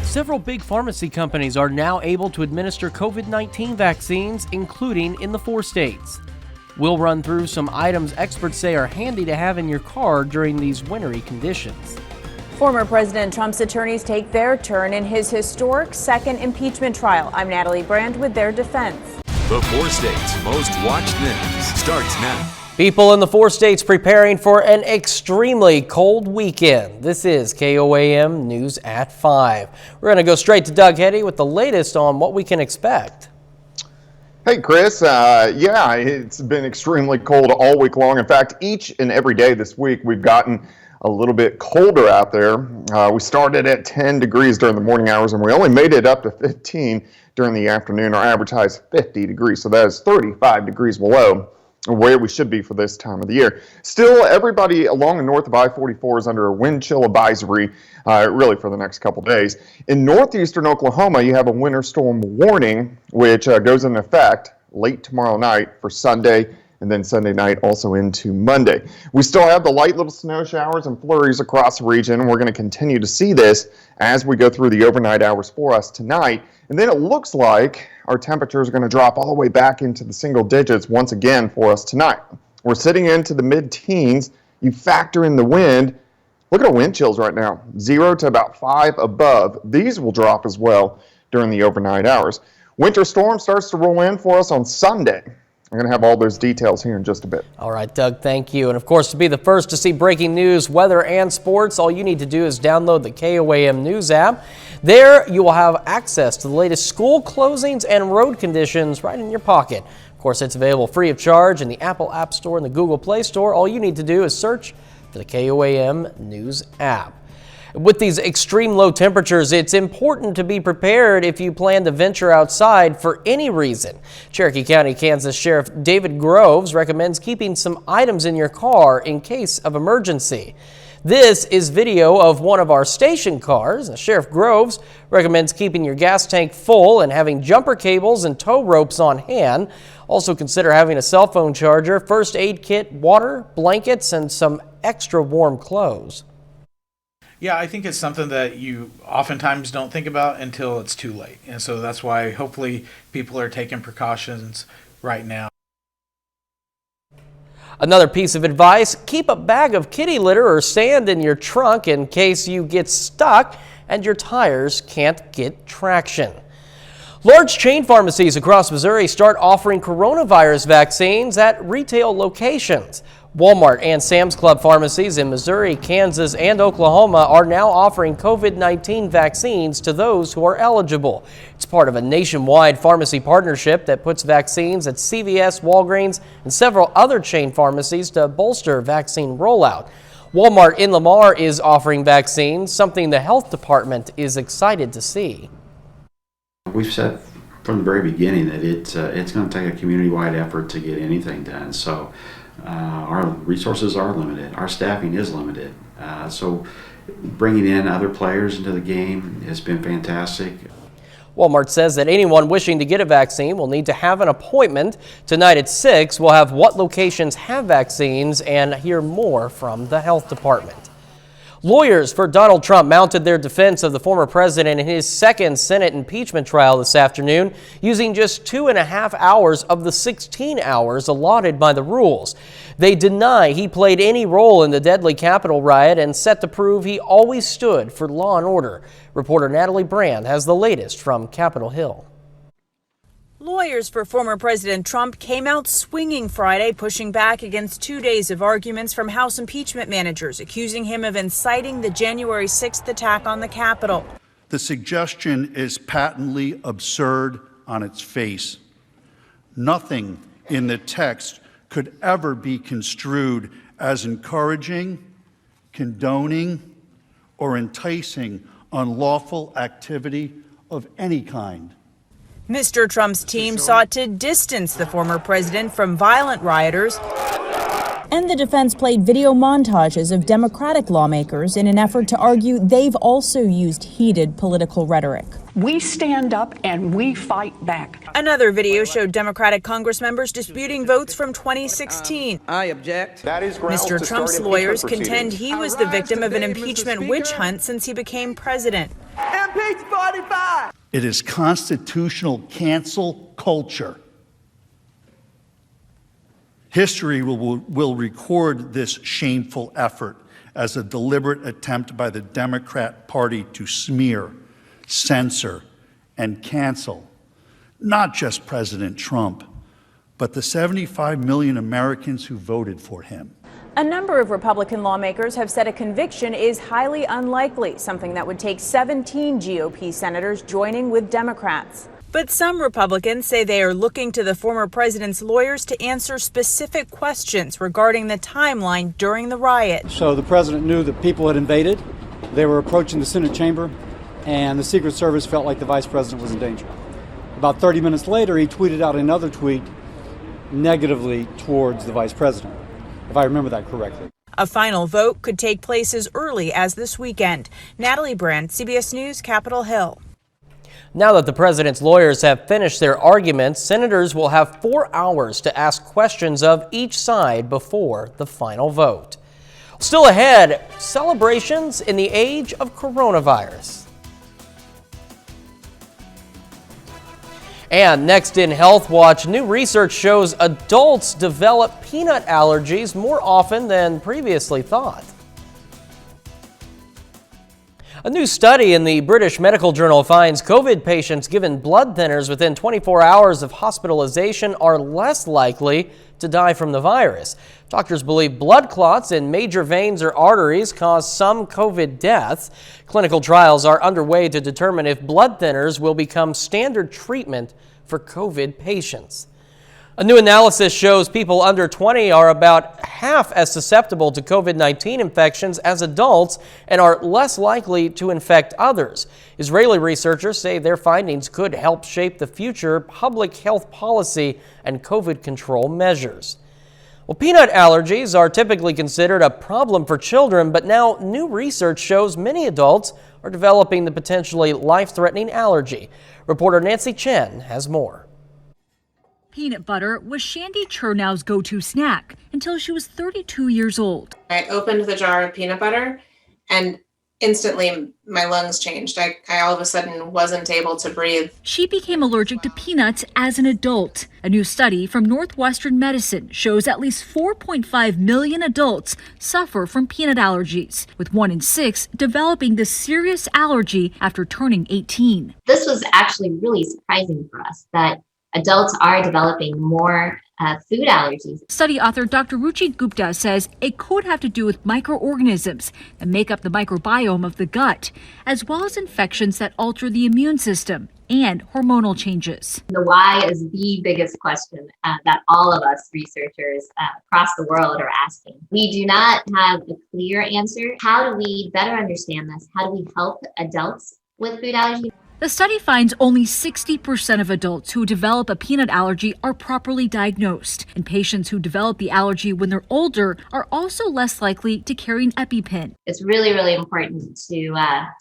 Several big pharmacy companies are now able to administer COVID-19 vaccines, including in the 4 states. We'll run through some items experts say are handy to have in your car during these wintry conditions. Former President Trump's attorneys take their turn in his historic second impeachment trial. I'm Natalie Brand with their defense. The 4 states' most watched news starts now. People in the 4 states preparing for an extremely cold weekend. This is KOAM News at 5. We're going to go straight to Doug Heddy with the latest on what we can expect. Hey, Chris. Yeah, it's been extremely cold all week long. In fact, each and every day this week, we've gotten a little bit colder out there. We started at 10 degrees during the morning hours, and we only made it up to 15 during the afternoon. Our average high is 50 degrees, so that is 35 degrees below where we should be for this time of the year. Still, everybody along the north of I-44 is under a wind chill advisory, really for the next couple days. In northeastern Oklahoma, you have a winter storm warning, which goes into effect late tomorrow night for Sunday, and then Sunday night also into Monday. We still have the light little snow showers and flurries across the region, and we're going to continue to see this as we go through the overnight hours for us tonight. And then it looks like our temperatures are going to drop all the way back into the single digits once again for us tonight. We're sitting into the mid-teens. You factor in the wind. Look at our wind chills right now, 0 to about 5 above. These will drop as well during the overnight hours. Winter storm starts to roll in for us on Sunday. I'm going to have all those details here in just a bit. All right, Doug, thank you. And of course, to be the first to see breaking news, weather, and sports, all you need to do is download the KOAM News app. There, you will have access to the latest school closings and road conditions right in your pocket. Of course, it's available free of charge in the Apple App Store and the Google Play Store. All you need to do is search for the KOAM News app. With these extreme low temperatures, it's important to be prepared if you plan to venture outside for any reason. Cherokee County, Kansas Sheriff David Groves recommends keeping some items in your car in case of emergency. This is video of one of our station cars. Sheriff Groves recommends keeping your gas tank full and having jumper cables and tow ropes on hand. Also consider having a cell phone charger, first aid kit, water, blankets, and some extra warm clothes. Yeah, I think it's something that you oftentimes don't think about until it's too late. And so that's why hopefully people are taking precautions right now. Another piece of advice, keep a bag of kitty litter or sand in your trunk in case you get stuck and your tires can't get traction. Large chain pharmacies across Missouri start offering coronavirus vaccines at retail locations. Walmart and Sam's Club pharmacies in Missouri, Kansas, and Oklahoma are now offering COVID-19 vaccines to those who are eligible. It's part of a nationwide pharmacy partnership that puts vaccines at CVS, Walgreens, and several other chain pharmacies to bolster vaccine rollout. Walmart in Lamar is offering vaccines, something the health department is excited to see. We've said from the very beginning that it's going to take a community-wide effort to get anything done. So our resources are limited. Our staffing is limited. So bringing in other players into the game has been fantastic. Walmart says that anyone wishing to get a vaccine will need to have an appointment. Tonight at 6, we'll have what locations have vaccines and hear more from the health department. Lawyers for Donald Trump mounted their defense of the former president in his second Senate impeachment trial this afternoon, using just 2.5 hours of the 16 hours allotted by the rules. They deny he played any role in the deadly Capitol riot and set to prove he always stood for law and order. Reporter Natalie Brand has the latest from Capitol Hill. Lawyers for former President Trump came out swinging Friday, pushing back against 2 days of arguments from House impeachment managers, accusing him of inciting the January 6th attack on the Capitol. The suggestion is patently absurd on its face. Nothing in the text could ever be construed as encouraging, condoning, or enticing unlawful activity of any kind. Mr. Trump's team sought to distance the former president from violent rioters And the defense played video montages of Democratic lawmakers in an effort to argue they've also used heated political rhetoric. We stand up and we fight back. Another video showed Democratic Congress members disputing votes from 2016. I object. That is grounds Mr. to Trump's start lawyers impeachment contend he was the victim of an impeachment witch hunt since he became president. Impeach 45! It is constitutional cancel culture. History will record this shameful effort as a deliberate attempt by the Democrat Party to smear, censor, and cancel not just President Trump, but the 75 million Americans who voted for him. A number of Republican lawmakers have said a conviction is highly unlikely, something that would take 17 GOP senators joining with Democrats. But some Republicans say they are looking to the former president's lawyers to answer specific questions regarding the timeline during the riot. So the president knew that people had invaded, they were approaching the Senate chamber, and the Secret Service felt like the vice president was in danger. About 30 minutes later, he tweeted out another tweet negatively towards the vice president, if I remember that correctly. A final vote could take place as early as this weekend. Natalie Brandt, CBS News, Capitol Hill. Now that the president's lawyers have finished their arguments, senators will have 4 hours to ask questions of each side before the final vote. Still ahead, celebrations in the age of coronavirus. And next in Health Watch, new research shows adults develop peanut allergies more often than previously thought. A new study in the British Medical Journal finds COVID patients given blood thinners within 24 hours of hospitalization are less likely to die from the virus. Doctors believe blood clots in major veins or arteries cause some COVID deaths. Clinical trials are underway to determine if blood thinners will become standard treatment for COVID patients. A new analysis shows people under 20 are about half as susceptible to COVID-19 infections as adults and are less likely to infect others. Israeli researchers say their findings could help shape the future public health policy and COVID control measures. Well, peanut allergies are typically considered a problem for children, but now new research shows many adults are developing the potentially life-threatening allergy. Reporter Nancy Chen has more. Peanut butter was Shandy Chernow's go-to snack until she was 32 years old. I opened the jar of peanut butter and instantly my lungs changed. I all of a sudden wasn't able to breathe. She became allergic to peanuts as an adult. A new study from Northwestern Medicine shows at least 4.5 million adults suffer from peanut allergies, with 1 in 6 developing this serious allergy after turning 18. This was actually really surprising for us that adults are developing more food allergies. Study author Dr. Ruchi Gupta says it could have to do with microorganisms that make up the microbiome of the gut, as well as infections that alter the immune system and hormonal changes. The why is the biggest question that all of us researchers across the world are asking. We do not have a clear answer. How do we better understand this? How do we help adults with food allergies? The study finds only 60% of adults who develop a peanut allergy are properly diagnosed, and patients who develop the allergy when they're older are also less likely to carry an EpiPen. It's really, really important to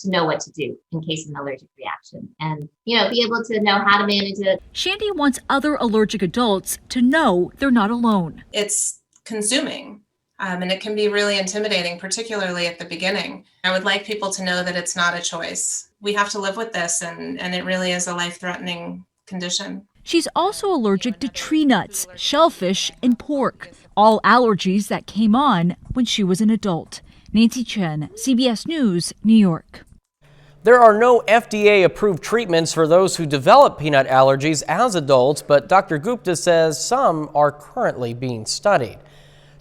know what to do in case of an allergic reaction and, be able to know how to manage it. Shandy wants other allergic adults to know they're not alone. It's consuming. And it can be really intimidating, particularly at the beginning. I would like people to know that it's not a choice. We have to live with this, and it really is a life-threatening condition. She's also allergic to tree nuts, shellfish, and pork, all allergies that came on when she was an adult. Nancy Chen, CBS News, New York. There are no FDA-approved treatments for those who develop peanut allergies as adults, but Dr. Gupta says some are currently being studied.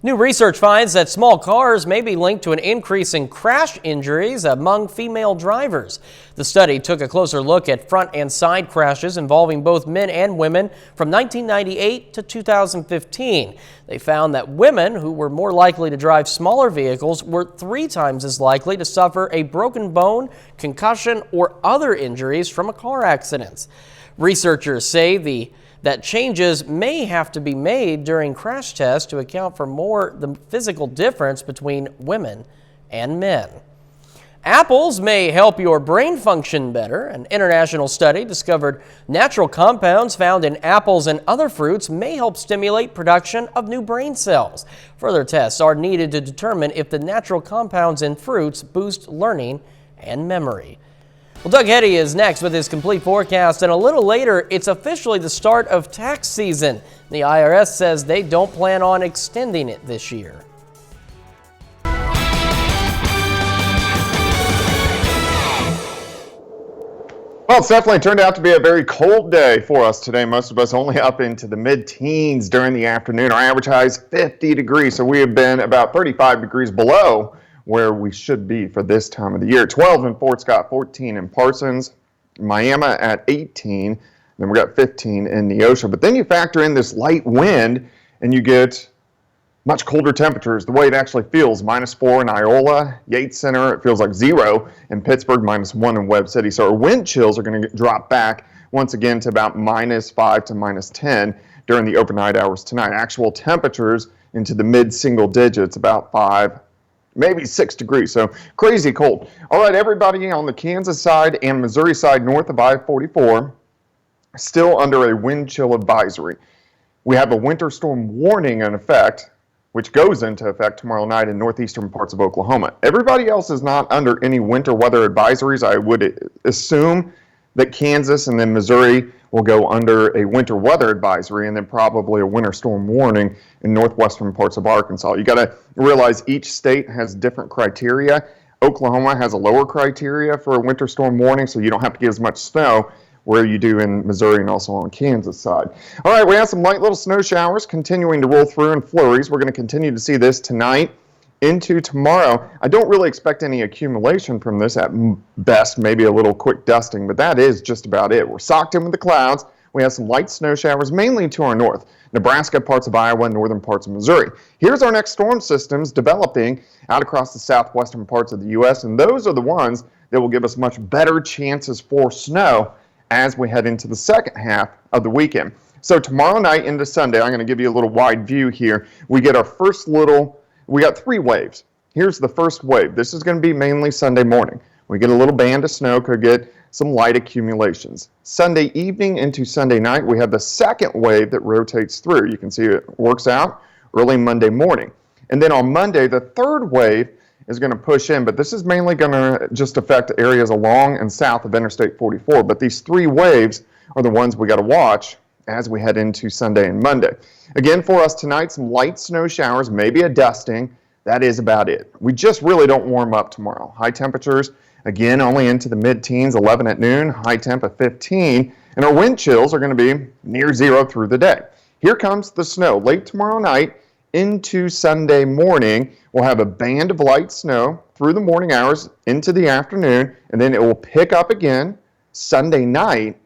New research finds that small cars may be linked to an increase in crash injuries among female drivers. The study took a closer look at front and side crashes involving both men and women from 1998 to 2015. They found that women who were more likely to drive smaller vehicles were 3 times as likely to suffer a broken bone, concussion, or other injuries from a car accident. Researchers say that changes may have to be made during crash tests to account for the physical difference between women and men. Apples may help your brain function better. An international study discovered natural compounds found in apples and other fruits may help stimulate production of new brain cells. Further tests are needed to determine if the natural compounds in fruits boost learning and memory. Well, Doug Heddy is next with his complete forecast, and a little later, it's officially the start of tax season. The IRS says they don't plan on extending it this year. Well, it's definitely turned out to be a very cold day for us today. Most of us only up into the mid-teens during the afternoon. Our average high is 50 degrees, so we have been about 35 degrees below where we should be for this time of the year. 12 in Fort Scott, 14 in Parsons, Miami at 18, then we got 15 in Neosho. But then you factor in this light wind and you get much colder temperatures. The way it actually feels, -4 in Iola, Yates Center, it feels like 0 in Pittsburgh, -1 in Webb City. So our wind chills are going to drop back once again to about -5 to -10 during the overnight hours tonight. Actual temperatures into the mid-single digits, about 5, maybe 6 degrees. So crazy cold. All right, everybody on the Kansas side and Missouri side north of I-44, still under a wind chill advisory. We have a winter storm warning in effect, which goes into effect tomorrow night in northeastern parts of Oklahoma. Everybody else is not under any winter weather advisories. I would assume that Kansas and then Missouri will go under a winter weather advisory and then probably a winter storm warning in northwestern parts of Arkansas. You got to realize each state has different criteria. Oklahoma has a lower criteria for a winter storm warning, so you don't have to get as much snow where you do in Missouri and also on Kansas side. All right, we have some light little snow showers continuing to roll through in flurries. We're going to continue to see this tonight into tomorrow. I don't really expect any accumulation from this, at best maybe a little quick dusting, but that is just about it. We're socked in with the clouds. We have some light snow showers mainly to our north, Nebraska, parts of Iowa, northern parts of Missouri. Here's our next storm systems developing out across the southwestern parts of the U.S., and those are the ones that will give us much better chances for snow as we head into the second half of the weekend. So tomorrow night into Sunday, I'm going to give you a little wide view here. We get our first we got 3 waves. Here's the first wave. This is going to be mainly Sunday morning. We get a little band of snow, could get some light accumulations. Sunday evening into Sunday night, we have the second wave that rotates through. You can see it works out early Monday morning. And then on Monday, the third wave is going to push in, but this is mainly going to just affect areas along and south of Interstate 44. But these 3 waves are the ones we got to watch as we head into Sunday and Monday. Again, for us tonight, some light snow showers, maybe a dusting. That is about it. We just really don't warm up tomorrow. High temperatures, again, only into the mid-teens, 11 at noon, high temp of 15, and our wind chills are going to be near 0 through the day. Here comes the snow. Late tomorrow night into Sunday morning, we'll have a band of light snow through the morning hours into the afternoon, and then it will pick up again Sunday night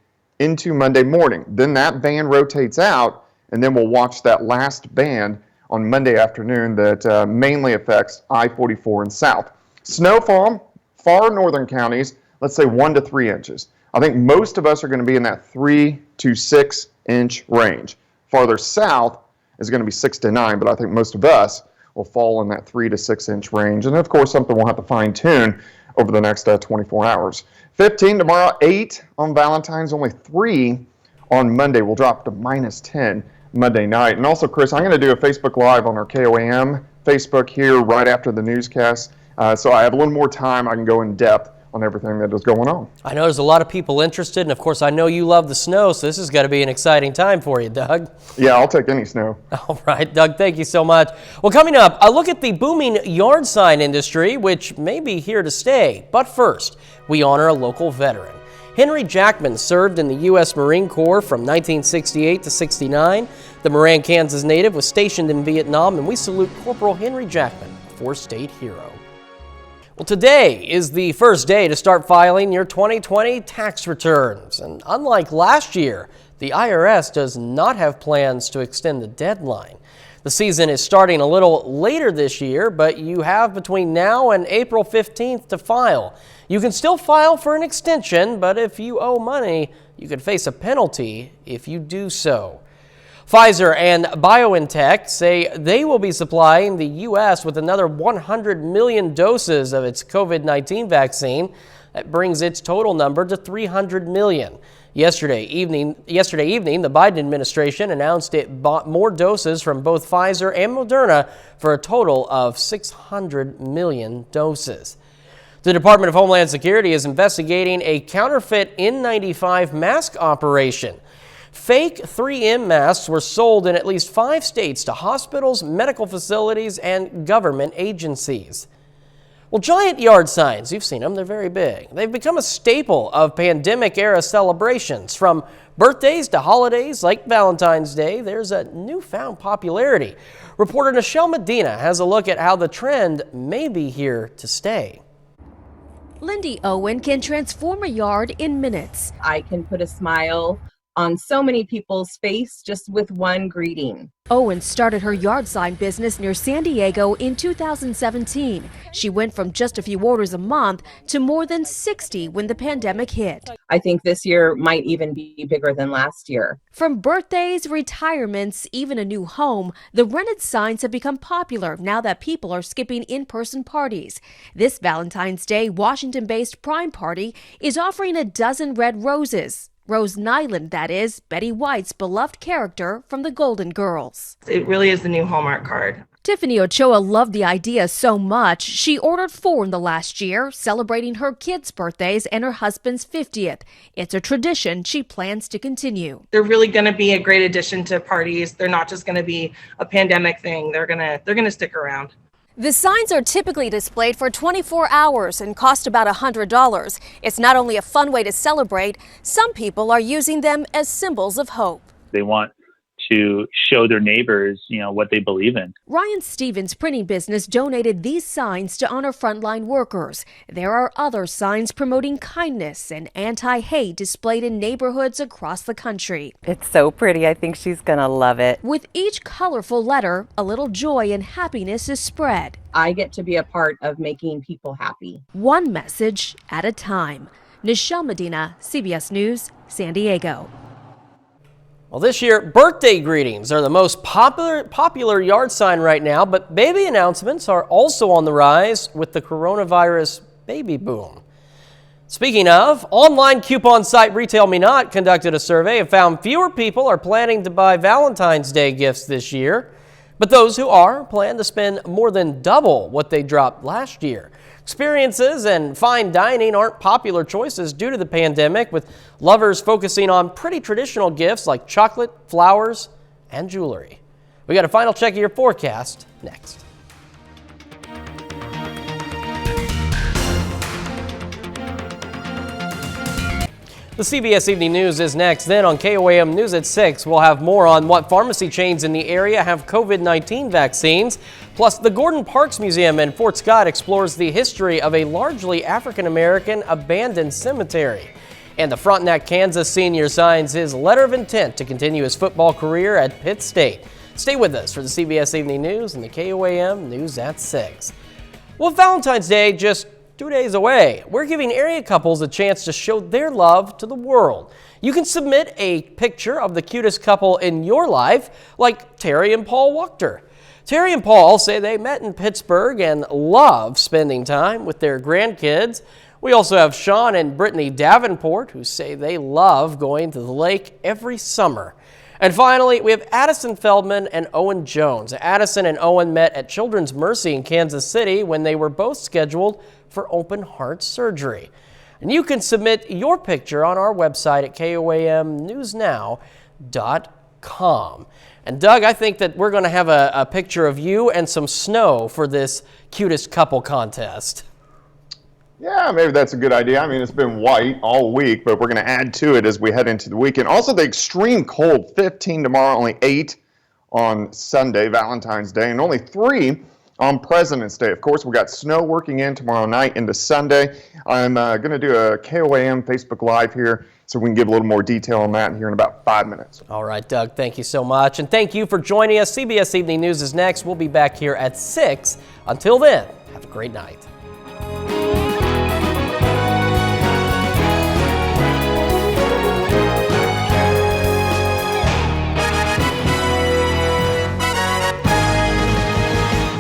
into Monday morning. Then that band rotates out, and then we'll watch that last band on Monday afternoon that mainly affects I-44 and south. Snowfall, far northern counties, let's say 1 to 3 inches. I think most of us are going to be in that 3 to 6 inch range. Farther south is going to be 6 to 9, but I think most of us will fall in that 3 to 6 inch range. And of course, something we'll have to fine tune over the next 24 hours. 15 tomorrow, 8 on Valentine's, only 3 on Monday. We'll drop to -10 Monday night. And also, Chris, I'm going to do a Facebook Live on our KOAM Facebook here right after the newscast. So I have a little more time. I can go in depth on everything that is going on. I know there's a lot of people interested, and of course I know you love the snow, so this is going to be an exciting time for you, Doug. Yeah, I'll take any snow. All right, Doug, thank you so much. Well, coming up, a look at the booming yard sign industry, which may be here to stay. But first, we honor a local veteran. Henry Jackman served in the U.S. Marine Corps from 1968 to 69. The Moran, Kansas native was stationed in Vietnam, and we salute Corporal Henry Jackman, a 4-state hero. Well, today is the first day to start filing your 2020 tax returns. And unlike last year, the IRS does not have plans to extend the deadline. The season is starting a little later this year, but you have between now and April 15th to file. You can still file for an extension, but if you owe money, You could face a penalty if you do so. Pfizer and BioNTech say they will be supplying the U.S. with another 100 million doses of its COVID-19 vaccine. That brings its total number to 300 million. Yesterday evening, the Biden administration announced it bought more doses from both Pfizer and Moderna for a total of 600 million doses. The Department of Homeland Security is investigating a counterfeit N95 mask operation. Fake 3M masks were sold in at least 5 states to hospitals, medical facilities, and government agencies. Well, giant yard signs, you've seen them, they're very big. They've become a staple of pandemic-era celebrations. From birthdays to holidays like Valentine's Day, there's a newfound popularity. Reporter Nichelle Medina has a look at how the trend may be here to stay. Lindy Owen can transform a yard in minutes. I can put a smile on so many people's face just with one greeting. Owen started her yard sign business near San Diego in 2017. She went from just a few orders a month to more than 60 when the pandemic hit. I think this year might even be bigger than last year. From birthdays, retirements, even a new home, the rented signs have become popular now that people are skipping in-person parties. This Valentine's Day, Washington-based Prime Party is offering a dozen red roses. Rose Nyland, that is, Betty White's beloved character from the Golden Girls. It really is the new Hallmark card. Tiffany Ochoa loved the idea so much, she ordered 4 in the last year, celebrating her kids' birthdays and her husband's 50th. It's a tradition she plans to continue. They're really going to be a great addition to parties. They're not just going to be a pandemic thing. They're going to stick around. The signs are typically displayed for 24 hours and cost about $100. It's not only a fun way to celebrate, some people are using them as symbols of hope. They want to show their neighbors, what they believe in. Ryan Stevens' printing business donated these signs to honor frontline workers. There are other signs promoting kindness and anti-hate displayed in neighborhoods across the country. It's so pretty. I think she's gonna love it. With each colorful letter, a little joy and happiness is spread. I get to be a part of making people happy. One message at a time. Nichelle Medina, CBS News, San Diego. Well, this year, birthday greetings are the most popular yard sign right now, but baby announcements are also on the rise with the coronavirus baby boom. Speaking of, online coupon site Retail Me Not conducted a survey and found fewer people are planning to buy Valentine's Day gifts this year, but those who are plan to spend more than double what they dropped last year. Experiences and fine dining aren't popular choices due to the pandemic, with lovers focusing on pretty traditional gifts like chocolate, flowers, and jewelry. We got a final check of your forecast next. The CBS Evening News is next. Then on KOAM News at 6, we'll have more on what pharmacy chains in the area have COVID-19 vaccines. Plus, the Gordon Parks Museum in Fort Scott explores the history of a largely African-American abandoned cemetery. And the Frontenac, Kansas senior signs his letter of intent to continue his football career at Pitt State. Stay with us for the CBS Evening News and the KOAM News at 6. Well, Valentine's Day just 2 days away. We're giving area couples a chance to show their love to the world. You can submit a picture of the cutest couple in your life, like Terry and Paul Wachter. Terry and Paul say they met in Pittsburgh and love spending time with their grandkids. We also have Sean and Brittany Davenport, who say they love going to the lake every summer. And finally, we have Addison Feldman and Owen Jones. Addison and Owen met at Children's Mercy in Kansas City when they were both scheduled for open heart surgery. And you can submit your picture on our website at KOAMnewsnow.com. And Doug, I think that we're going to have a picture of you and some snow for this cutest couple contest. Yeah, maybe that's a good idea. I mean, it's been white all week, but we're going to add to it as we head into the weekend. Also, the extreme cold, 15 tomorrow, only 8 on Sunday, Valentine's Day, and only 3 on President's Day. Of course, we got snow working in tomorrow night into Sunday. I'm going to do a KOAM Facebook Live here so we can give a little more detail on that here in about 5 minutes. All right, Doug, thank you so much. And thank you for joining us. CBS Evening News is next. We'll be back here at 6. Until then, have a great night.